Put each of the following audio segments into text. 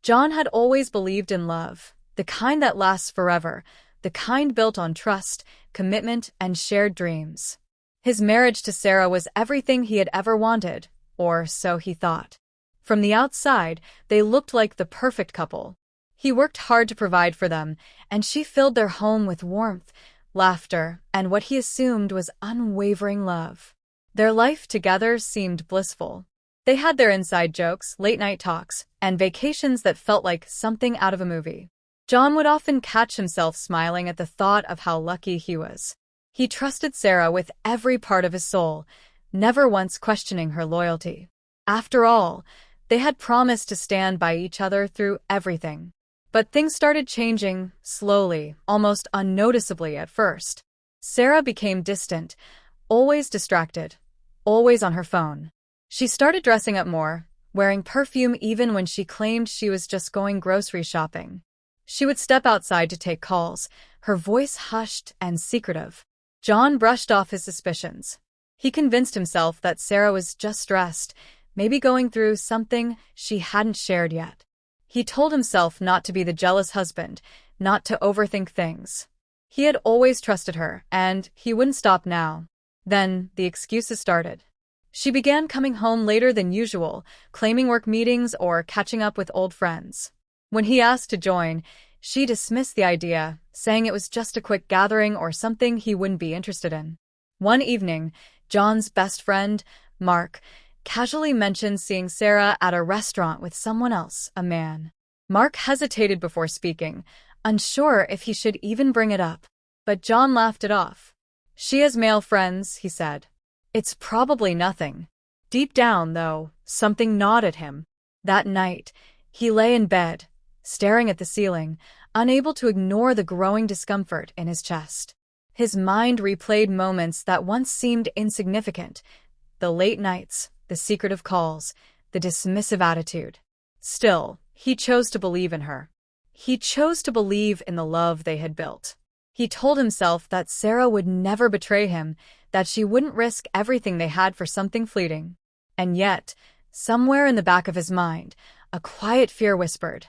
John had always believed in love, the kind that lasts forever, the kind built on trust, commitment, and shared dreams. His marriage to Sarah was everything he had ever wanted, or so he thought. From the outside, they looked like the perfect couple. He worked hard to provide for them, and she filled their home with warmth, laughter, and what he assumed was unwavering love. Their life together seemed blissful. They had their inside jokes, late-night talks, and vacations that felt like something out of a movie. John would often catch himself smiling at the thought of how lucky he was. He trusted Sarah with every part of his soul, never once questioning her loyalty. After all, they had promised to stand by each other through everything. But things started changing, slowly, almost unnoticeably at first. Sarah became distant, always distracted, always on her phone. She started dressing up more, wearing perfume even when she claimed she was just going grocery shopping. She would step outside to take calls, her voice hushed and secretive. John brushed off his suspicions. He convinced himself that Sarah was just stressed, maybe going through something she hadn't shared yet. He told himself not to be the jealous husband, not to overthink things. He had always trusted her, and he wouldn't stop now. Then the excuses started. She began coming home later than usual, claiming work meetings or catching up with old friends. When he asked to join, she dismissed the idea, saying it was just a quick gathering or something he wouldn't be interested in. One evening, John's best friend, Mark, casually mentioned seeing Sarah at a restaurant with someone else, a man. Mark hesitated before speaking, unsure if he should even bring it up. But John laughed it off. "She has male friends," he said. "It's probably nothing." Deep down, though, something gnawed at him. That night, he lay in bed, staring at the ceiling, unable to ignore the growing discomfort in his chest. His mind replayed moments that once seemed insignificant, the late nights, the secretive calls, the dismissive attitude. Still, he chose to believe in her. He chose to believe in the love they had built. He told himself that Sarah would never betray him, that she wouldn't risk everything they had for something fleeting. And yet, somewhere in the back of his mind, a quiet fear whispered,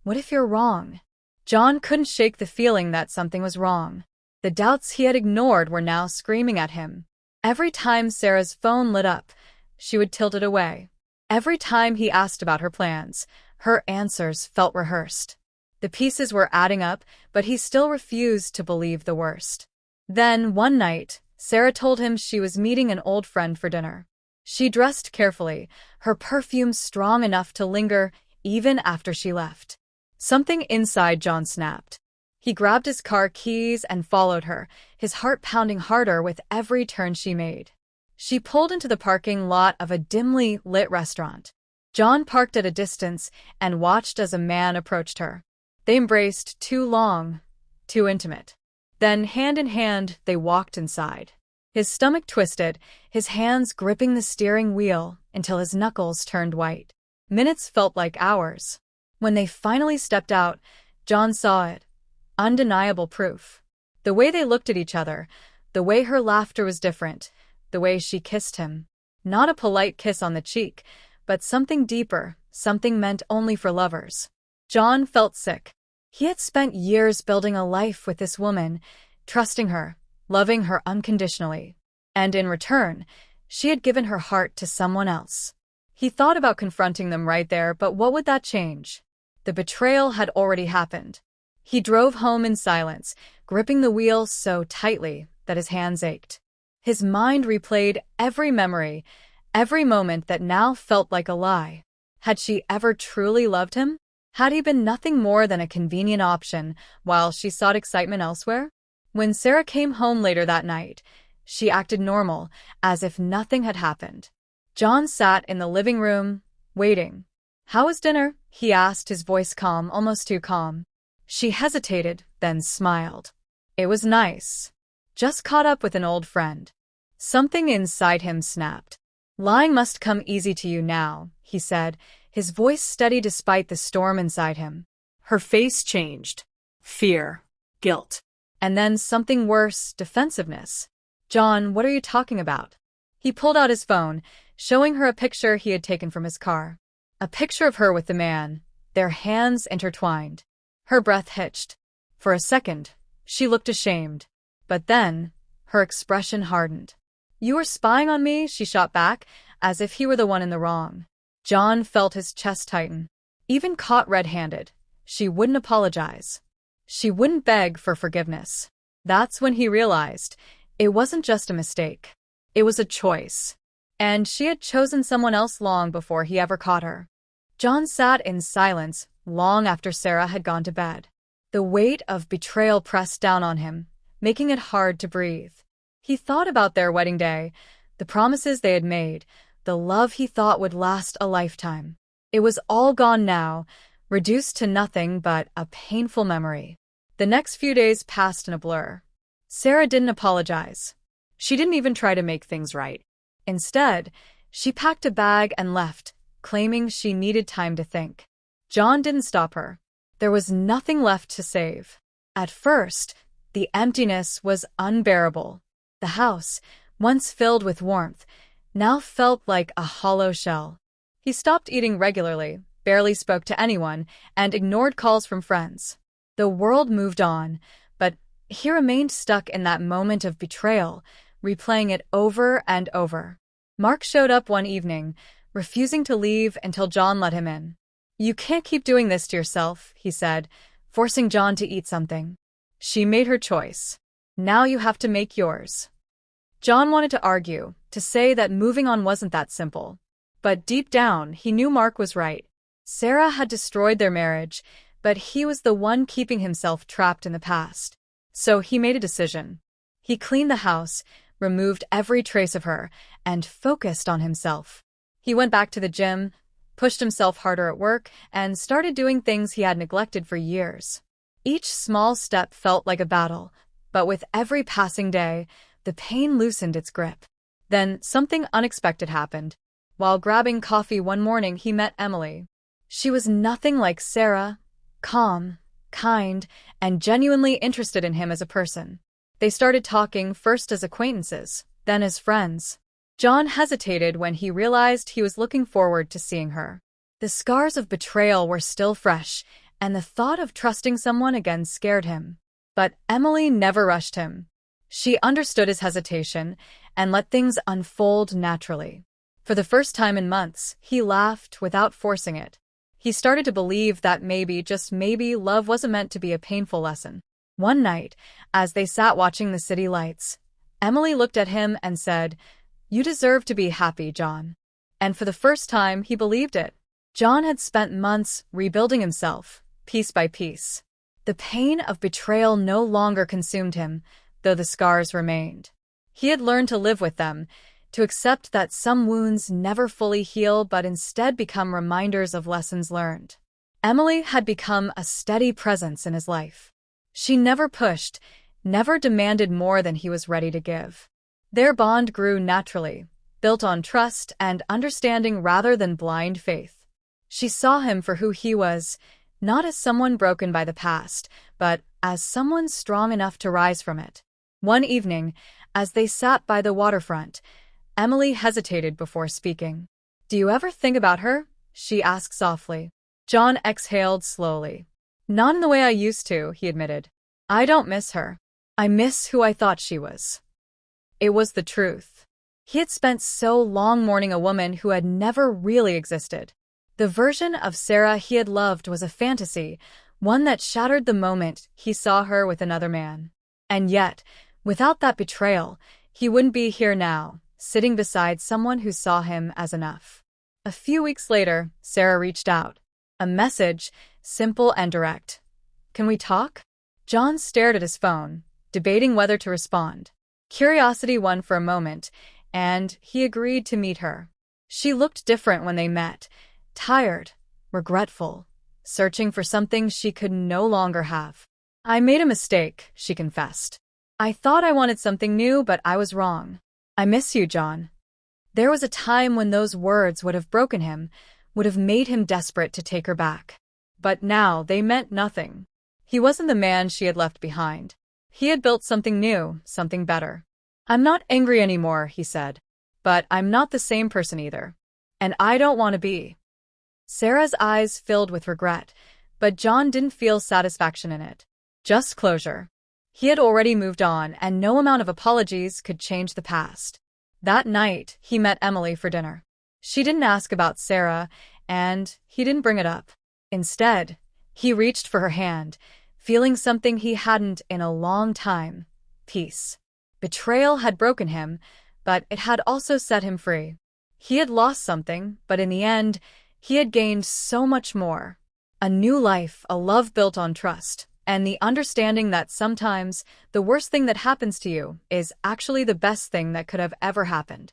"What if you're wrong?" John couldn't shake the feeling that something was wrong. The doubts he had ignored were now screaming at him. Every time Sarah's phone lit up, she would tilt it away. Every time he asked about her plans, her answers felt rehearsed. The pieces were adding up, but he still refused to believe the worst. Then, one night, Sarah told him she was meeting an old friend for dinner. She dressed carefully, her perfume strong enough to linger even after she left. Something inside John snapped. He grabbed his car keys and followed her, his heart pounding harder with every turn she made. She pulled into the parking lot of a dimly lit restaurant. John parked at a distance and watched as a man approached her. They embraced, too long, too intimate. Then, hand in hand, they walked inside. His stomach twisted, his hands gripping the steering wheel until his knuckles turned white. Minutes felt like hours. When they finally stepped out, John saw it. Undeniable proof. The way they looked at each other, the way her laughter was different, the way she kissed him. Not a polite kiss on the cheek, but something deeper, something meant only for lovers. John felt sick. He had spent years building a life with this woman, trusting her, loving her unconditionally. And in return, she had given her heart to someone else. He thought about confronting them right there, but what would that change? The betrayal had already happened. He drove home in silence, gripping the wheel so tightly that his hands ached. His mind replayed every memory, every moment that now felt like a lie. Had she ever truly loved him? Had he been nothing more than a convenient option while she sought excitement elsewhere? When Sarah came home later that night, she acted normal, as if nothing had happened. John sat in the living room, waiting. "How was dinner?" he asked, his voice calm, almost too calm. She hesitated, then smiled. "It was nice. Just caught up with an old friend." Something inside him snapped. "Lying must come easy to you now," he said, his voice steady despite the storm inside him. Her face changed. Fear. Guilt. And then something worse, defensiveness. "John, what are you talking about?" He pulled out his phone, showing her a picture he had taken from his car. A picture of her with the man, their hands intertwined. Her breath hitched. For a second, she looked ashamed. But then, her expression hardened. "You were spying on me?" she shot back, as if he were the one in the wrong. John felt his chest tighten. Even caught red-handed, she wouldn't apologize. She wouldn't beg for forgiveness. That's when he realized it wasn't just a mistake. It was a choice. And she had chosen someone else long before he ever caught her. John sat in silence long after Sarah had gone to bed. The weight of betrayal pressed down on him, making it hard to breathe. He thought about their wedding day, the promises they had made, the love he thought would last a lifetime. It was all gone now, reduced to nothing but a painful memory. The next few days passed in a blur. Sarah didn't apologize. She didn't even try to make things right. Instead, she packed a bag and left, claiming she needed time to think. John didn't stop her. There was nothing left to save. At first, the emptiness was unbearable. The house, once filled with warmth, now felt like a hollow shell. He stopped eating regularly, barely spoke to anyone, and ignored calls from friends. The world moved on, but he remained stuck in that moment of betrayal, replaying it over and over. Mark showed up one evening, refusing to leave until John let him in. "You can't keep doing this to yourself," he said, forcing John to eat something. "She made her choice. Now you have to make yours." John wanted to argue, to say that moving on wasn't that simple. But deep down, he knew Mark was right. Sarah had destroyed their marriage, but he was the one keeping himself trapped in the past. So he made a decision. He cleaned the house, removed every trace of her, and focused on himself. He went back to the gym, pushed himself harder at work, and started doing things he had neglected for years. Each small step felt like a battle, but with every passing day, the pain loosened its grip. Then something unexpected happened. While grabbing coffee one morning, he met Emily. She was nothing like Sarah, calm, kind, and genuinely interested in him as a person. They started talking first as acquaintances, then as friends. John hesitated when he realized he was looking forward to seeing her. The scars of betrayal were still fresh, and the thought of trusting someone again scared him. But Emily never rushed him. She understood his hesitation and let things unfold naturally. For the first time in months, he laughed without forcing it. He started to believe that maybe, just maybe, love wasn't meant to be a painful lesson. One night, as they sat watching the city lights, Emily looked at him and said, "You deserve to be happy, John." And for the first time, he believed it. John had spent months rebuilding himself, piece by piece. The pain of betrayal no longer consumed him, though the scars remained. He had learned to live with them, to accept that some wounds never fully heal but instead become reminders of lessons learned. Emily had become a steady presence in his life. She never pushed, never demanded more than he was ready to give. Their bond grew naturally, built on trust and understanding rather than blind faith. She saw him for who he was, not as someone broken by the past, but as someone strong enough to rise from it. One evening, as they sat by the waterfront, Emily hesitated before speaking. "Do you ever think about her?" she asked softly. John exhaled slowly. "Not in the way I used to," he admitted. "I don't miss her. I miss who I thought she was." It was the truth. He had spent so long mourning a woman who had never really existed. The version of Sarah he had loved was a fantasy, one that shattered the moment he saw her with another man. And yet, without that betrayal, he wouldn't be here now, sitting beside someone who saw him as enough. A few weeks later, Sarah reached out. A message, simple and direct. "Can we talk?" John stared at his phone, debating whether to respond. Curiosity won for a moment, and he agreed to meet her. She looked different when they met, tired, regretful, searching for something she could no longer have. "I made a mistake," she confessed. "I thought I wanted something new, but I was wrong. I miss you, John." There was a time when those words would have broken him, would have made him desperate to take her back. But now they meant nothing. He wasn't the man she had left behind. He had built something new, something better. "I'm not angry anymore," he said. "But I'm not the same person either. And I don't want to be." Sarah's eyes filled with regret, but John didn't feel satisfaction in it. Just closure. He had already moved on, and no amount of apologies could change the past. That night, he met Emily for dinner. She didn't ask about Sarah, and he didn't bring it up. Instead, he reached for her hand, feeling something he hadn't in a long time: peace. Betrayal had broken him, but it had also set him free. He had lost something, but in the end, he had gained so much more. A new life, a love built on trust, and the understanding that sometimes the worst thing that happens to you is actually the best thing that could have ever happened.